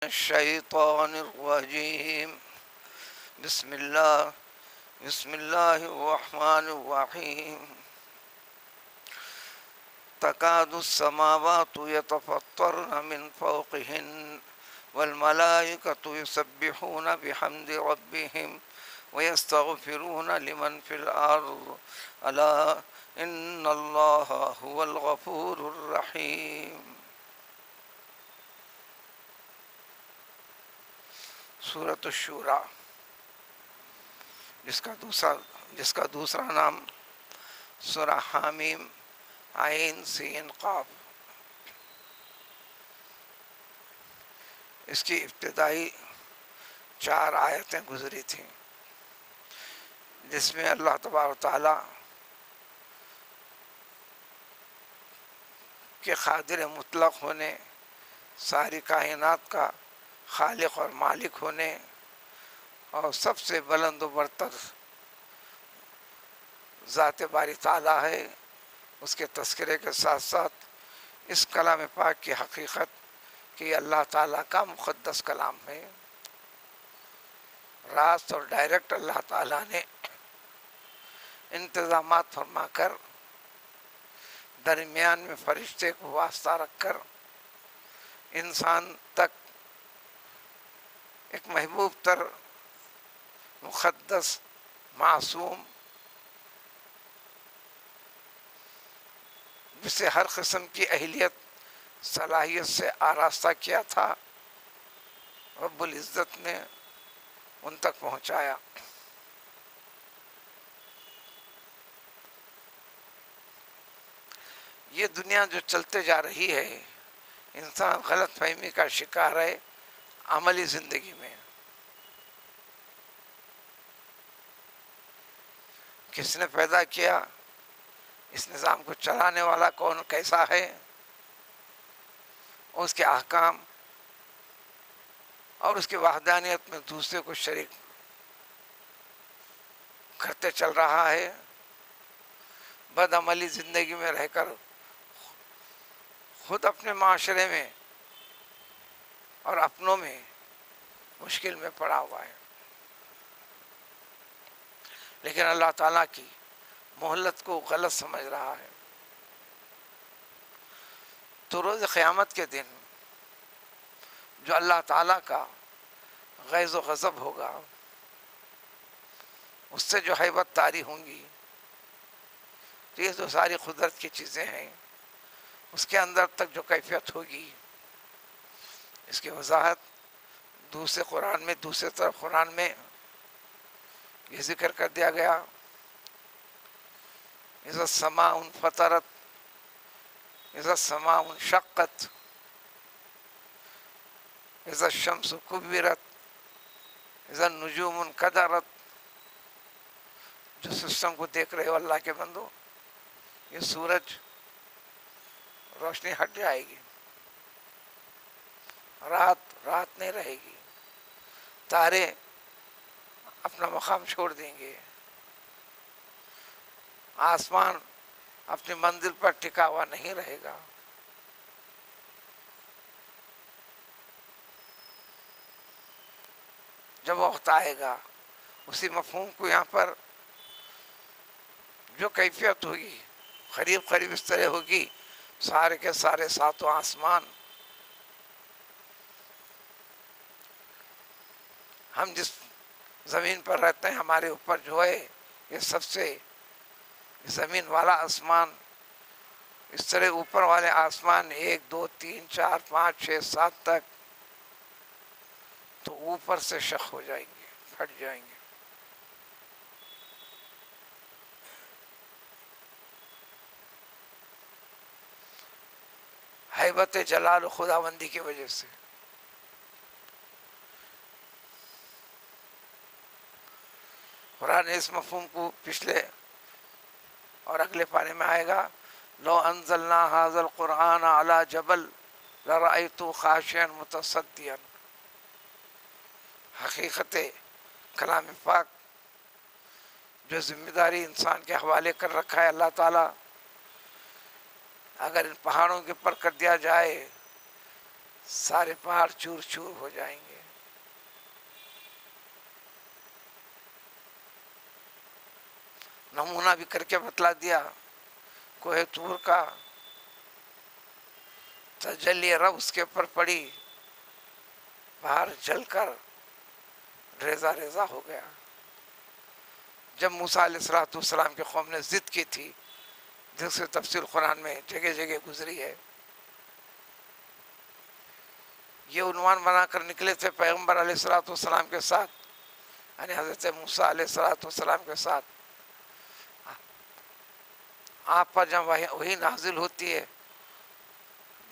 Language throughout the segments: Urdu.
الشيطان الرجيم. بسم الله الرحمن الرحيم. تكاد السماوات يتفطرن من فوقهن والملائكة يسبحون بحمد ربهم ويستغفرون لمن في الأرض ألا إن الله هو الغفور الرحيم. سورۃ الشورى، جس کا دوسرا نام سورہ حامیم عین سین قاف. اس کی ابتدائی 4 آیتیں گزری تھیں، جس میں اللہ تبارک و تعالی کے قادر مطلق ہونے، ساری کائنات کا خالق اور مالک ہونے، اور سب سے بلند و برتر ذات باری تعالی ہے، اس کے تذکرے کے ساتھ ساتھ اس کلام پاک کی حقیقت کہ یہ اللہ تعالیٰ کا مقدس کلام ہے. راست اور ڈائریکٹ اللہ تعالیٰ نے انتظامات فرما کر درمیان میں فرشتے کو واسطہ رکھ کر انسان تک ایک محبوب تر، مقدس، معصوم، جسے ہر قسم کی اہلیت صلاحیت سے آراستہ کیا تھا، رب العزت نے ان تک پہنچایا. یہ دنیا جو چلتے جا رہی ہے، انسان غلط فہمی کا شکار ہے عملی زندگی میں. کس نے پیدا کیا، اس نظام کو چلانے والا کون، کیسا ہے، اس کے احکام اور اس کی وحدانیت میں دوسرے کو شریک کرتے چل رہا ہے. بد عملی زندگی میں رہ کر خود اپنے معاشرے میں اور اپنوں میں مشکل میں پڑا ہوا ہے. لیکن اللہ تعالیٰ کی مہلت کو غلط سمجھ رہا ہے. تو روز قیامت کے دن جو اللہ تعالیٰ کا غیظ و غضب ہوگا، اس سے جو ہیبت طاری ہوں گی، تو یہ جو ساری قدرت کی چیزیں ہیں، اس کے اندر تک جو کیفیت ہوگی، اس کی وضاحت دوسرے طرف قرآن میں یہ ذکر کر دیا گیا. اذا السماء انفطرت، اذا السماء انشقت، اذا الشمس کورت، اذا النجوم انکدرت. جو سسٹم کو دیکھ رہے ہو اللہ کے بندو، یہ سورج روشنی ہٹ جائے گی، رات نہیں رہے گی، تارے اپنا مقام چھوڑ دیں گے، آسمان اپنی منزل پر ٹکا ہوا نہیں رہے گا. جب وقت آئے گا، اسی مفہوم کو یہاں پر جو کیفیت ہوگی قریب اس طرح ہوگی، سارے کے سارے 7 آسمان، ہم جس زمین پر رہتے ہیں، ہمارے اوپر جو ہے یہ سب سے زمین والا آسمان، اس طرح اوپر والے آسمان 1 2 3 4 5 6 7 تک، تو اوپر سے شق ہو جائیں گے، پھٹ جائیں گے. ہیبت جلال و خداوندی کی وجہ سے. قرآن اس مفہوم کو پچھلے اور اگلے پارے میں آئے گا. لو انزلنا هذا القرآن على جبل لرأيته خاشعا متصدعا. حقیقت کلام پاک جو ذمہ داری انسان کے حوالے کر رکھا ہے اللہ تعالیٰ، اگر ان پہاڑوں کے پر کر دیا جائے، سارے پہاڑ چور چور ہو جائیں گے. نمونہ بھی کر کے بتلا دیا کوہ طور کا. تجلی رب اس کے اوپر پڑی, باہر جل کر ریزہ ریزہ ہو گیا. جب موسیٰ علیہ السلام کے قوم نے ضد کی تھی, جس سے تفسیر قرآن میں جگہ جگہ گزری ہے, یہ عنوان بنا کر نکلے تھے پیغمبر علیہ السلام کے ساتھ, یعنی حضرت موسیٰ علیہ السلام کے ساتھ, آپ پر جب وہی نازل ہوتی ہے,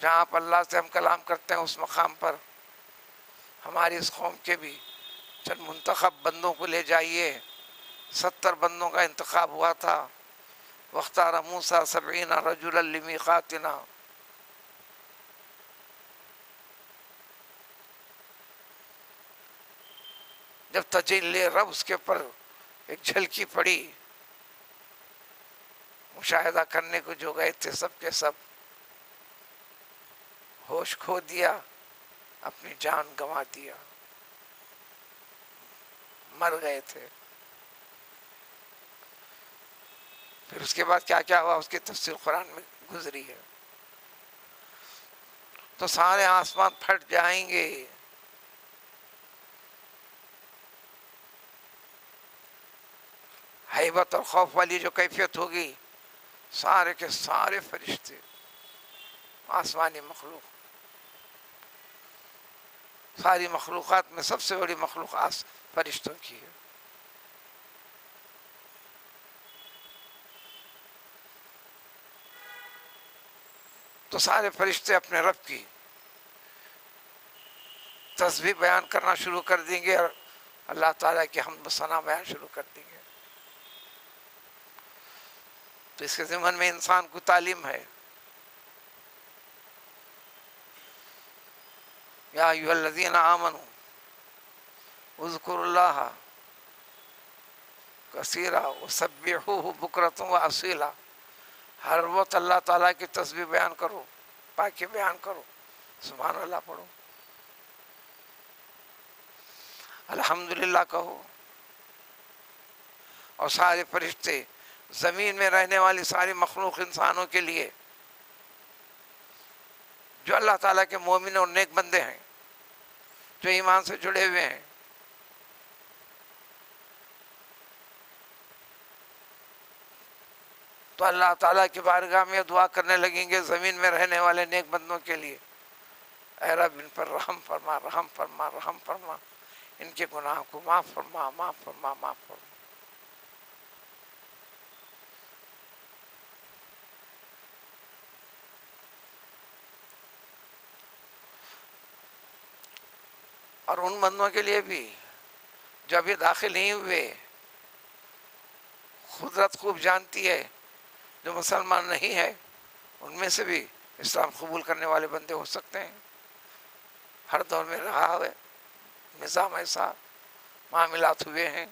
جہاں آپ اللہ سے ہم کلام کرتے ہیں, اس مقام پر ہماری اس قوم کے بھی چند منتخب بندوں کو لے جائیے. 70 بندوں کا انتخاب ہوا تھا. واختار موسیٰ 70 رجلا لمیقاتنا. جب تجلی رب اس کے اوپر ایک جھلکی پڑی, مشاہدہ کرنے کو جو گئے تھے سب کے سب ہوش کھو دیا, اپنی جان گنوا دیا, مر گئے تھے. پھر اس کے بعد کیا کیا ہوا اس کی تفسیر قرآن میں گزری ہے. تو سارے آسمان پھٹ جائیں گے, ہیبت اور خوف والی جو کیفیت ہوگی, سارے کے سارے فرشتے, آسمانی مخلوق, ساری مخلوقات میں سب سے بڑی مخلوق فرشتوں کی ہے. تو سارے فرشتے اپنے رب کی تسبیح بیان کرنا شروع کر دیں گے, اور اللہ تعالیٰ کی حمد و ثنا بیان شروع کر دیں گے. تو اس کے ضمن میں انسان کو تعلیم ہے. یا ایھا الذین آمنوا اذکروا اللہ کثیرا وسبحوہ بکرۃ واصیلا. ہر وقت اللہ تعالیٰ کی تسبیح بیان کرو, پاکی بیان کرو, سبحان اللہ پڑھو, الحمدللہ کہو. اور سارے فرشتے, زمین میں رہنے والی ساری مخلوق انسانوں کے لیے جو اللہ تعالیٰ کے مومن اور نیک بندے ہیں, جو ایمان سے جڑے ہوئے ہیں, تو اللہ تعالیٰ کی بارگاہ میں دعا کرنے لگیں گے زمین میں رہنے والے نیک بندوں کے لیے, اے رب ان پر رحم فرما, رحم فرما, رحم فرما, ان کے گناہ کو معاف فرما, معاف فرما, معاف فرما. اور ان بندوں کے لیے بھی جو ابھی داخل نہیں ہوئے, قدرت خوب جانتی ہے, جو مسلمان نہیں ہے ان میں سے بھی اسلام قبول کرنے والے بندے ہو سکتے ہیں. ہر دور میں رہا ہے نظام, ایسا معاملات ہوئے ہیں.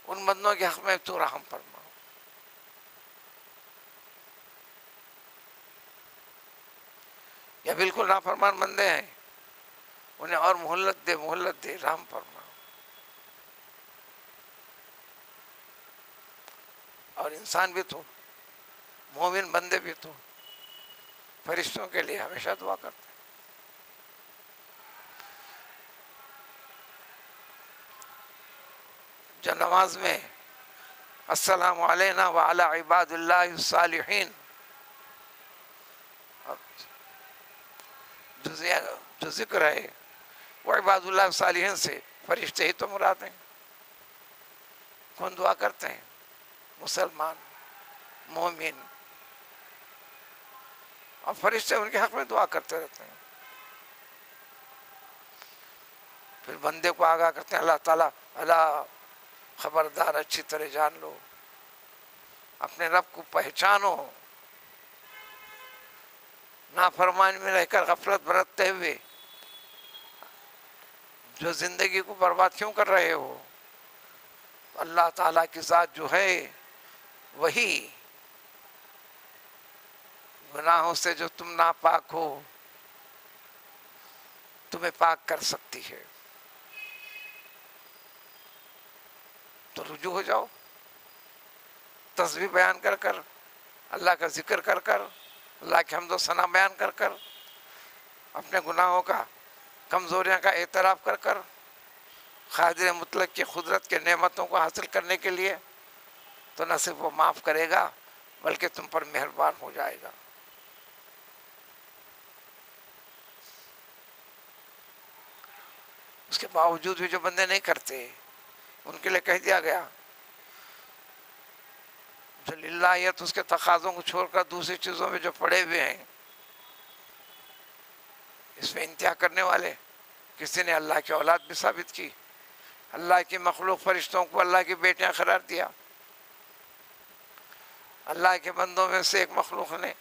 ان بندوں کے حق میں تو رحم فرما. یا بالکل نافرمان بندے ہیں, انہیں اور مہلت دے, مہلت دے, رحم فرما. اور انسان بھی تو, مومن بندے بھی تو فرشتوں کے لیے ہمیشہ دعا کرتے ہیں. جو نماز میں السلام علینا وعلی عباد اللہ الصالحین, جو ذکر ہے وہ عباد اللہ الصالحین سے فرشتے ہی تو مراد ہیں. کون دعا کرتے ہیں؟ مسلمان, مومن, اور فرشتے ان کے حق میں دعا کرتے رہتے ہیں. پھر بندے کو آگاہ کرتے ہیں, اللہ تعالیٰ, اللہ خبردار, اچھی طرح جان لو, اپنے رب کو پہچانو. نافرمانی میں رہ کر غفلت برتتے ہوئے جو زندگی کو برباد کیوں کر رہے ہو؟ اللہ تعالیٰ کی ذات جو ہے وہی گناہوں سے جو تم ناپاک ہو, تمہیں پاک کر سکتی ہے، تو رجوع ہو جاؤ، تسبیح بیان کر کر، اللہ کا ذکر کر کر، اللہ کے حمد و ثنا بیان کر کر، اپنے گناہوں کا، کمزوریاں کا اعتراف کر کر، قادر مطلق کی قدرت کے نعمتوں کو حاصل کرنے کے لیے، تو نہ صرف وہ معاف کرے گا بلکہ تم پر مہربان ہو جائے گا۔ اس کے باوجود بھی جو بندے نہیں کرتے، ان کے لیے کہہ دیا گیا جو للہیت اس کے تقاضوں کو چھوڑ کر دوسری چیزوں میں جو پڑے ہوئے ہیں، اس میں انتہا کرنے والے، کسی نے اللہ کی اولاد بھی ثابت کی، اللہ کی مخلوق فرشتوں کو اللہ کی بیٹیاں قرار دیا، اللہ کے بندوں میں سے ایک مخلوق نے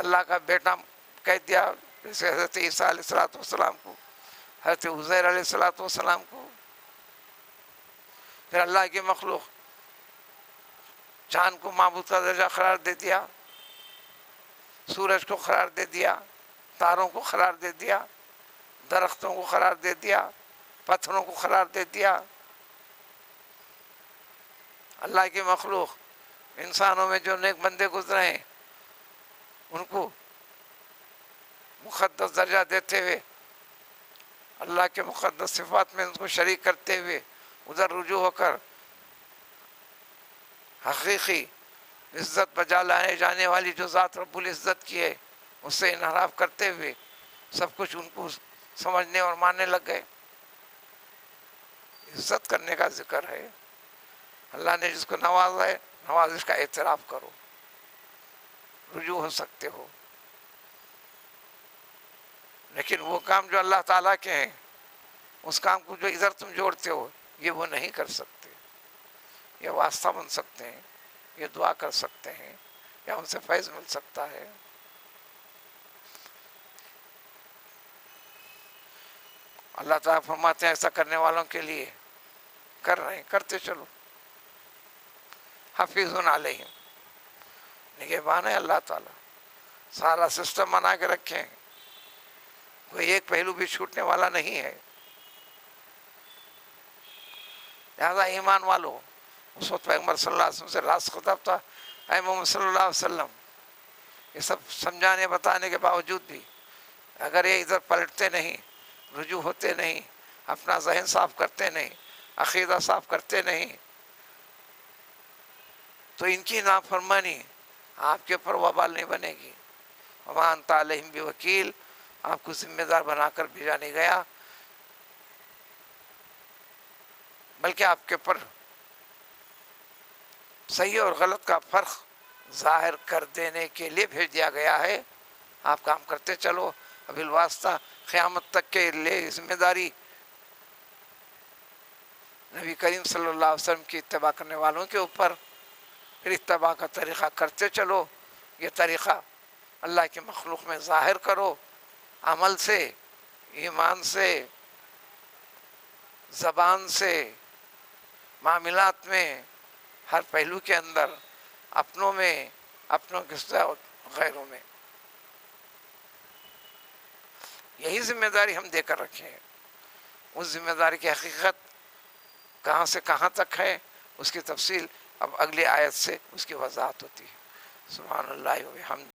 اللہ کا بیٹا کہہ دیا، جیسے حضرت عیسیٰ علیہ السلام کو، حضرت عزیر علیہ السلام کو۔ پھر اللہ کی مخلوق چاند کو معبود کا درجہ قرار دے دیا، سورج کو قرار دے دیا، تاروں کو قرار دے دیا، درختوں کو قرار دے دیا، پتھروں کو قرار دے دیا۔ اللہ کی مخلوق انسانوں میں جو نیک بندے گزرے ہیں ان کو مقدس درجہ دیتے ہوئے، اللہ کے مقدس صفات میں ان کو شریک کرتے ہوئے ادھر رجوع ہو کر حقیقی عزت بجا لانے جانے والی جو ذات رب العزت کی ہے اس سے انحراف کرتے ہوئے سب کچھ ان کو سمجھنے اور ماننے لگ گئے۔ عزت کرنے کا ذکر ہے، اللہ نے جس کو نوازا ہے نوازش کا اعتراف کرو، رجوع ہو سکتے ہو۔ لیکن وہ کام جو اللہ تعالیٰ کے ہیں، اس کام کو جو ادھر تم جوڑتے ہو، یہ وہ نہیں کر سکتے۔ یہ واسطہ بن سکتے ہیں، یہ دعا کر سکتے ہیں، یا ان سے فیض مل سکتا ہے۔ اللہ تعالیٰ فرماتے ہیں ایسا کرنے والوں کے لیے کر رہے ہیں، کرتے چلو۔ حفیظ علیہم، نگہبان ہے اللہ تعالیٰ، سارا سسٹم بنا کے رکھے ہیں، کوئی ایک پہلو بھی چھوٹنے والا نہیں ہے۔ لہذا ایمان والو، اس وقت پیغمبر صلی اللہ علیہ وسلم سے راست خطاب تھا، اے محمد صلی اللہ علیہ وسلم، یہ سب سمجھانے بتانے کے باوجود بھی اگر یہ ادھر پلٹتے نہیں، رجوع ہوتے نہیں، اپنا ذہن صاف کرتے نہیں، عقیدہ صاف کرتے نہیں، تو ان کی نافرمانی آپ کے اوپر وبال نہیں بنے گی۔ وما انت علیہم بوکیل، آپ کو ذمہ دار بنا کر بھیجا نہیں گیا، بلکہ آپ کے اوپر صحیح اور غلط کا فرق ظاہر کر دینے کے لیے بھیج دیا گیا ہے۔ آپ کام کرتے چلو، اب الواسطہ قیامت تک کے لیے ذمہ داری نبی کریم صلی اللہ علیہ وسلم کی اتباع کرنے والوں کے اوپر، پھر اتباع کا طریقہ کرتے چلو۔ یہ طریقہ اللہ کی مخلوق میں ظاہر کرو، عمل سے، ایمان سے، زبان سے، معاملات میں، ہر پہلو کے اندر، اپنوں میں، اپنوں کے ساتھ غیروں میں۔ یہی ذمہ داری ہم دے کر رکھے ہیں۔ اس ذمہ داری کی حقیقت کہاں سے کہاں تک ہے، اس کی تفصیل اب اگلی آیت سے اس کی وضاحت ہوتی ہے۔ سبحان اللہ و بحمدہ۔